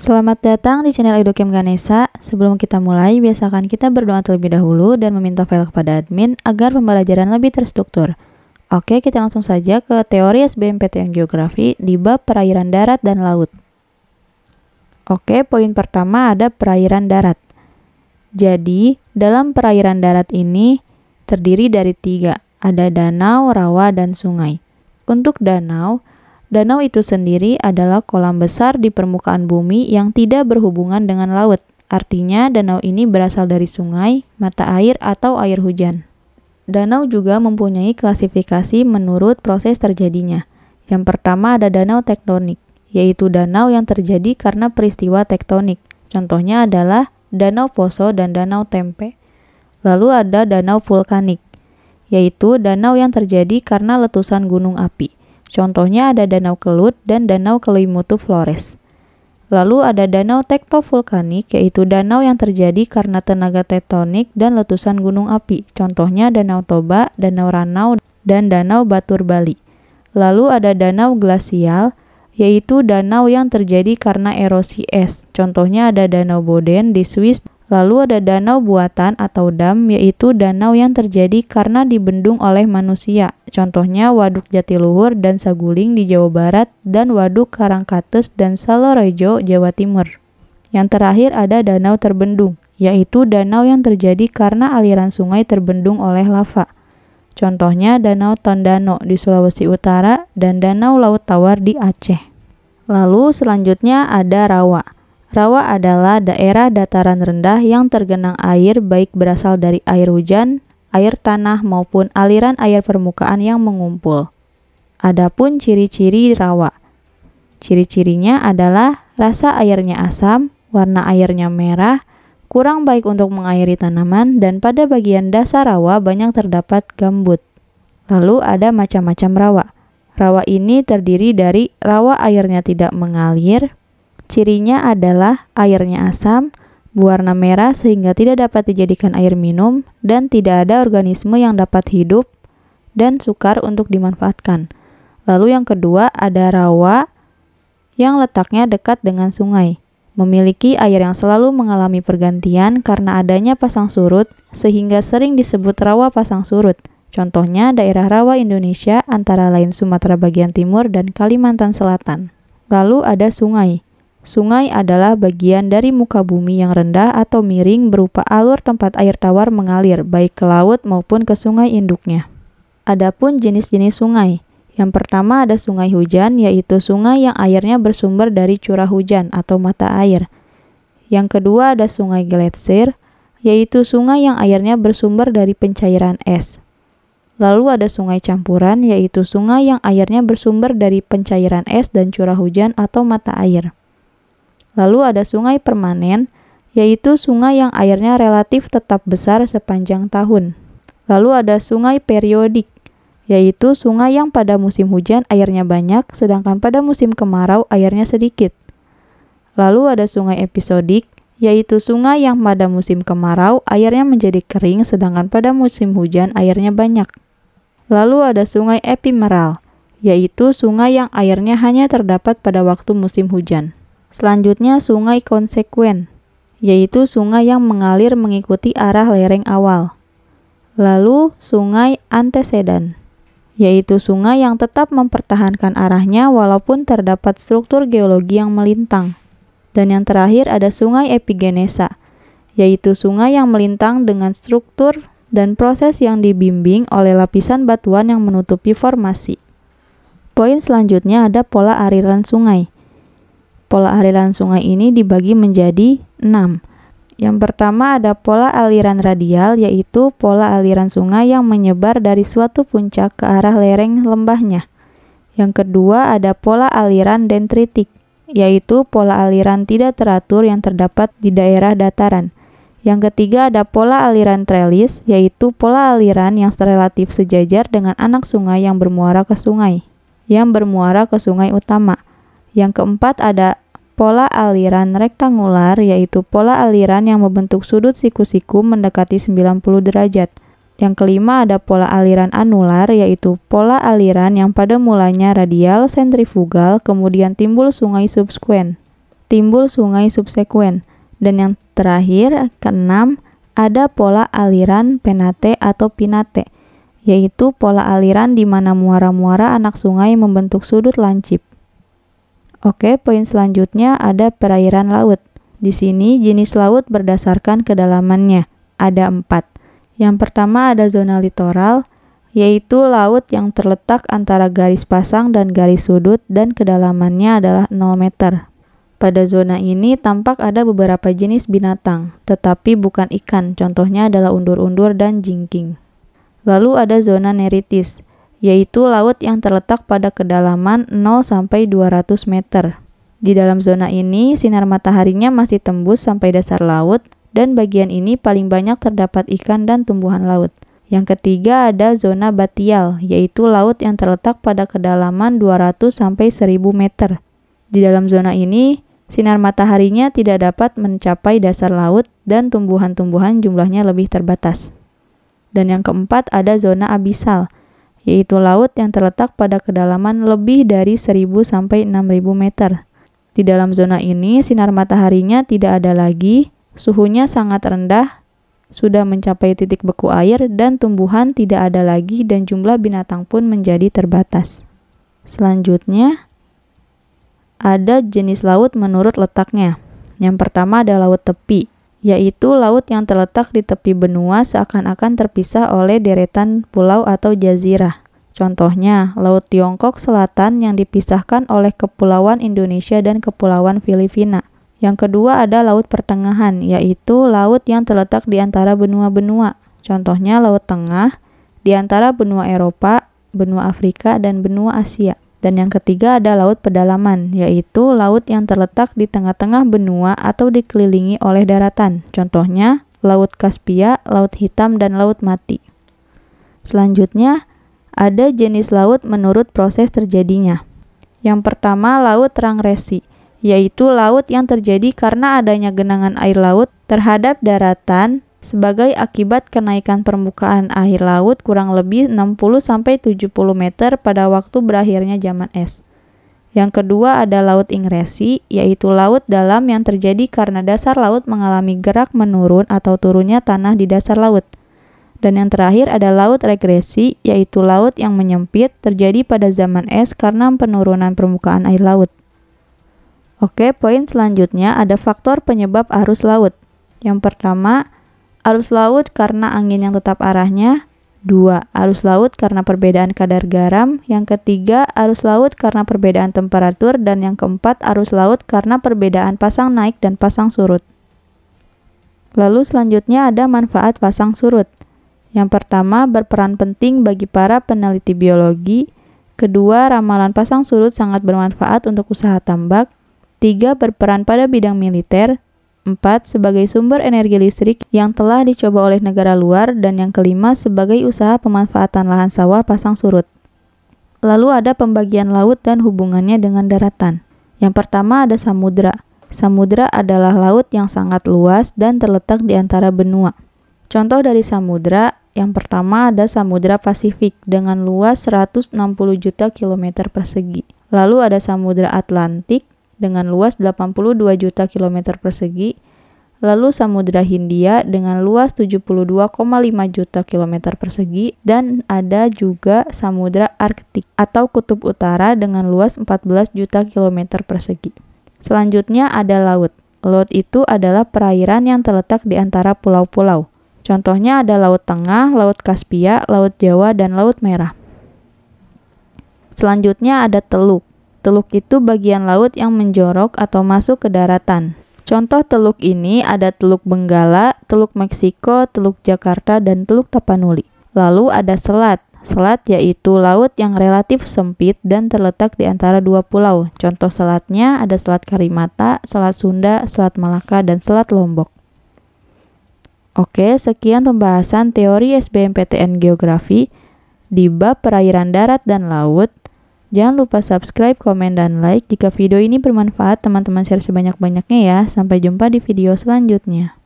Selamat datang di channel Educam Ganesha. Sebelum kita mulai, biasakan kita berdoa terlebih dahulu dan meminta file kepada admin agar pembelajaran lebih terstruktur. Oke, kita langsung saja ke teori SBMPTN Geografi di bab perairan darat dan laut. Oke, poin pertama ada perairan darat. Jadi, dalam perairan darat ini terdiri dari 3, ada danau, rawa, dan sungai. Untuk danau itu sendiri adalah kolam besar di permukaan bumi yang tidak berhubungan dengan laut. Artinya, danau ini berasal dari sungai, mata air, atau air hujan. Danau juga mempunyai klasifikasi menurut proses terjadinya. Yang pertama ada danau tektonik, yaitu danau yang terjadi karena peristiwa tektonik. Contohnya adalah Danau Poso dan Danau Tempe. Lalu ada danau vulkanik, yaitu danau yang terjadi karena letusan gunung api. Contohnya ada Danau Kelut dan Danau Kelimutu Flores. Lalu ada danau tektovulkanik, yaitu danau yang terjadi karena tenaga tektonik dan letusan gunung api. Contohnya Danau Toba, Danau Ranau, dan Danau Batur Bali. Lalu ada danau glasial, yaitu danau yang terjadi karena erosi es. Contohnya ada Danau Boden di Swiss. Lalu ada danau buatan atau dam, yaitu danau yang terjadi karena dibendung oleh manusia. Contohnya Waduk Jatiluhur dan Saguling di Jawa Barat dan Waduk Karangkates dan Salorejo, Jawa Timur. Yang terakhir ada danau terbendung, yaitu danau yang terjadi karena aliran sungai terbendung oleh lava. Contohnya Danau Tondano di Sulawesi Utara dan Danau Laut Tawar di Aceh. Lalu selanjutnya ada rawa. Rawa adalah daerah dataran rendah yang tergenang air baik berasal dari air hujan, air tanah maupun aliran air permukaan yang mengumpul. Adapun ciri-ciri rawa. Ciri-cirinya adalah rasa airnya asam, warna airnya merah, kurang baik untuk mengairi tanaman, dan pada bagian dasar rawa banyak terdapat gambut. Lalu ada macam-macam rawa. Rawa ini terdiri dari rawa airnya tidak mengalir. Cirinya adalah airnya asam, berwarna merah sehingga tidak dapat dijadikan air minum, dan tidak ada organisme yang dapat hidup dan sukar untuk dimanfaatkan. Lalu yang kedua ada rawa yang letaknya dekat dengan sungai. Memiliki air yang selalu mengalami pergantian karena adanya pasang surut sehingga sering disebut rawa pasang surut. Contohnya daerah rawa Indonesia antara lain Sumatera bagian timur dan Kalimantan Selatan. Lalu ada sungai. Sungai adalah bagian dari muka bumi yang rendah atau miring berupa alur tempat air tawar mengalir baik ke laut maupun ke sungai induknya. Adapun jenis-jenis sungai. Yang pertama ada sungai hujan, yaitu sungai yang airnya bersumber dari curah hujan atau mata air. Yang kedua ada sungai gletser, yaitu sungai yang airnya bersumber dari pencairan es. Lalu ada sungai campuran, yaitu sungai yang airnya bersumber dari pencairan es dan curah hujan atau mata air. Lalu ada sungai permanen, yaitu sungai yang airnya relatif tetap besar sepanjang tahun. Lalu ada sungai periodik, yaitu sungai yang pada musim hujan airnya banyak, sedangkan pada musim kemarau airnya sedikit. Lalu ada sungai episodik, yaitu sungai yang pada musim kemarau airnya menjadi kering, sedangkan pada musim hujan airnya banyak. Lalu ada sungai epimeral, yaitu sungai yang airnya hanya terdapat pada waktu musim hujan. Selanjutnya sungai konsekuen, yaitu sungai yang mengalir mengikuti arah lereng awal. Lalu sungai antesedan, yaitu sungai yang tetap mempertahankan arahnya walaupun terdapat struktur geologi yang melintang. Dan yang terakhir ada sungai epigenesa, yaitu sungai yang melintang dengan struktur dan proses yang dibimbing oleh lapisan batuan yang menutupi formasi. Poin selanjutnya ada pola aliran sungai. Pola aliran sungai ini dibagi menjadi 6. Yang pertama ada pola aliran radial, yaitu pola aliran sungai yang menyebar dari suatu puncak ke arah lereng lembahnya. Yang kedua ada pola aliran dendritik, yaitu pola aliran tidak teratur yang terdapat di daerah dataran. Yang ketiga ada pola aliran trelis, yaitu pola aliran yang relatif sejajar dengan anak sungai yang bermuara ke sungai utama. Yang keempat ada pola aliran rektangular, yaitu pola aliran yang membentuk sudut siku-siku mendekati 90 derajat. Yang kelima ada pola aliran anular, yaitu pola aliran yang pada mulanya radial sentrifugal, kemudian timbul sungai subsekuen. timbul sungai subsekuen. Dan yang terakhir, keenam, ada pola aliran penate atau pinate, yaitu pola aliran di mana muara-muara anak sungai membentuk sudut lancip. Oke, poin selanjutnya ada perairan laut. Di sini jenis laut berdasarkan kedalamannya, ada 4. Yang pertama ada zona litoral, yaitu laut yang terletak antara garis pasang dan garis sudut dan kedalamannya adalah 0 meter. Pada zona ini tampak ada beberapa jenis binatang, tetapi bukan ikan, contohnya adalah undur-undur dan jingking. Lalu ada zona neritis, yaitu laut yang terletak pada kedalaman 0-200 meter. Di dalam zona ini, sinar mataharinya masih tembus sampai dasar laut, dan bagian ini paling banyak terdapat ikan dan tumbuhan laut. Yang ketiga ada zona batial, yaitu laut yang terletak pada kedalaman 200-1000 meter. Di dalam zona ini, sinar mataharinya tidak dapat mencapai dasar laut dan tumbuhan-tumbuhan jumlahnya lebih terbatas. Dan yang keempat ada zona abisal, yaitu laut yang terletak pada kedalaman lebih dari 1000-6000 meter. Di dalam zona ini, sinar mataharinya tidak ada lagi, suhunya sangat rendah, sudah mencapai titik beku air, dan tumbuhan tidak ada lagi dan jumlah binatang pun menjadi terbatas. Selanjutnya, ada jenis laut menurut letaknya. Yang pertama ada laut tepi, yaitu laut yang terletak di tepi benua seakan-akan terpisah oleh deretan pulau atau jazirah. Contohnya, Laut Tiongkok Selatan yang dipisahkan oleh Kepulauan Indonesia dan Kepulauan Filipina. Yang kedua ada Laut Pertengahan, yaitu laut yang terletak di antara benua-benua. Contohnya Laut Tengah, di antara benua Eropa, benua Afrika, dan benua Asia. Dan yang ketiga ada Laut Pedalaman, yaitu laut yang terletak di tengah-tengah benua atau dikelilingi oleh daratan. Contohnya Laut Kaspia, Laut Hitam, dan Laut Mati. Selanjutnya, ada jenis laut menurut proses terjadinya. Yang pertama, laut transgresi, yaitu laut yang terjadi karena adanya genangan air laut terhadap daratan sebagai akibat kenaikan permukaan air laut kurang lebih 60-70 meter pada waktu berakhirnya zaman es. Yang kedua ada laut ingresi, yaitu laut dalam yang terjadi karena dasar laut mengalami gerak menurun atau turunnya tanah di dasar laut. Dan yang terakhir ada laut regresi, yaitu laut yang menyempit terjadi pada zaman es karena penurunan permukaan air laut. Oke, poin selanjutnya ada faktor penyebab arus laut. Yang pertama, arus laut karena angin yang tetap arahnya. 2. Arus laut karena perbedaan kadar garam. Yang ketiga, arus laut karena perbedaan temperatur. Dan yang keempat, arus laut karena perbedaan pasang naik dan pasang surut. Lalu selanjutnya ada manfaat pasang surut. Yang pertama, berperan penting bagi para peneliti biologi. Kedua, ramalan pasang surut sangat bermanfaat untuk usaha tambak. 3. Berperan pada bidang militer. 4. Sebagai sumber energi listrik yang telah dicoba oleh negara luar. Dan yang kelima, sebagai usaha pemanfaatan lahan sawah pasang surut. Lalu ada pembagian laut dan hubungannya dengan daratan. Yang pertama ada samudra. Samudra adalah laut yang sangat luas dan terletak di antara benua. Contoh dari samudra, yang pertama ada Samudra Pasifik dengan luas 160 juta kilometer persegi. Lalu ada Samudra Atlantik dengan luas 82 juta kilometer persegi. Lalu Samudra Hindia dengan luas 72,5 juta kilometer persegi. Dan ada juga Samudra Arktik atau Kutub Utara dengan luas 14 juta kilometer persegi. Selanjutnya ada laut. Laut itu adalah perairan yang terletak di antara pulau-pulau. Contohnya ada Laut Tengah, Laut Kaspia, Laut Jawa, dan Laut Merah. Selanjutnya ada teluk. Teluk itu bagian laut yang menjorok atau masuk ke daratan. Contoh teluk ini ada Teluk Benggala, Teluk Meksiko, Teluk Jakarta, dan Teluk Tapanuli. Lalu ada selat. Selat yaitu laut yang relatif sempit dan terletak di antara dua pulau. Contoh selatnya ada Selat Karimata, Selat Sunda, Selat Malaka, dan Selat Lombok. Oke, sekian pembahasan teori SBMPTN Geografi di bab perairan darat dan laut. Jangan lupa subscribe, komen, dan like. Jika video ini bermanfaat, teman-teman share sebanyak-banyaknya ya. Sampai jumpa di video selanjutnya.